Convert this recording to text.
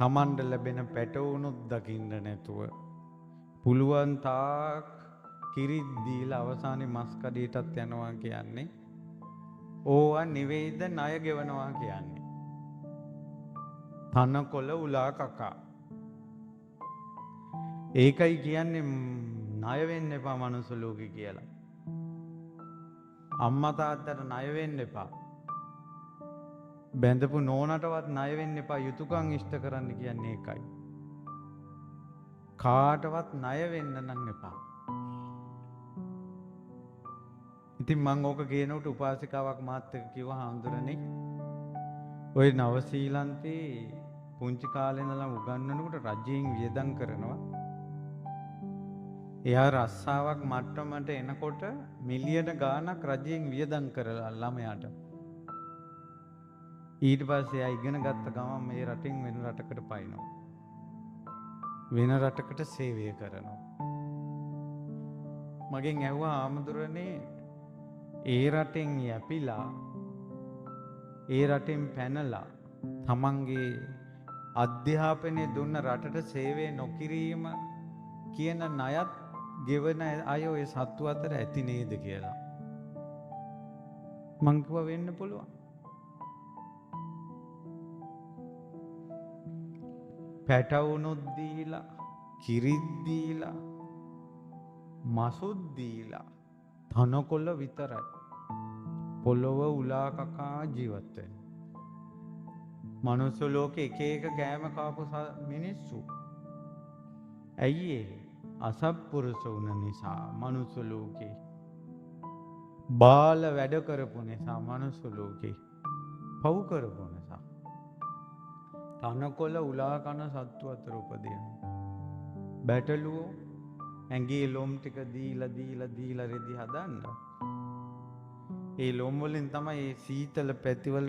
තමන්ට ලැබෙන පැටවුණුත් දකින්න නැතුව පුළුවන් තාක් කිරිත් දීලා අවසානයේ මස් කඩේටත් යනවා කියන්නේ ඕවා නෙවෙයිද ණය ගෙවනවා කියන්නේ. තනකොළ උලා කකා. ඒකයි කියන්නේ ණය වෙන්න එපා මනුස්ස ලෝකේ කියලා. අම්මා තාත්තට ණය වෙන්න එපා. බැඳපු නෝනටවත් ණය වෙන්න එපා. යුතුයකම් ඉෂ්ට කරන්න කියන්නේ ඒකයි. කාටවත් ණය වෙන්න නම් එපා. ඉතින් මං ඕක කියනකොට උපාසිකාවක් මාත් එක්ක කිව්වා හාමුදුරනේ ඔය නවසීලන්තේ පුංචි කාලේ ඉඳලා උගන්වනකොට රජයෙන් වියදම් කරනවා. එයා රස්සාවක් මට්ටමට එනකොට මිලියන ගාණක් රජයෙන් වියදම් කරලා ළමයාට. ඊට පස්සේ එයා ඉගෙන ගත්ත ගමන් මේ රටින් වෙන රටකට පයින්නවා. වෙන රටකට සේවය කරනවා. මගෙන් ඇහුවා ආමඳුරනේ ඒ රටෙන් යැපිලා ඒ රටෙන් පැනලා තමන්ගේ අධ්‍යාපනය දුන්න රටට සේවය නොකිරීම කියන ණයත් ගෙවන අය ඔය සත්තු අතර ඇති නේද කියලා. මං කිව්වා වෙන්න පුළුවන්. පැටවුනුත් දීලා, කිරිත් දීලා, මසුත් දීලා, තනකොළ විතරයි. පොළොව උලා කකා ජීවත් වෙන. මනුස්ස ලෝකේ එක එක කෑම කාපු මිනිස්සු. ඇයි ඒ? අසත්පුරුෂ වුණ නිසා මනුස්ස ලෝකේ. බාල වැඩ කරපු නිසා මනුස්ස ලෝකේ. පව් කරපු නිසා. තනකොළ උලා කන සත්තු අතර උපදිනවා. බැටළුවෝ ඇඟේ ලොම් ටික දීලා රෙදි හදන්න. ඒ ලොම් වලින් තමයි මේ සීතල පැතිවල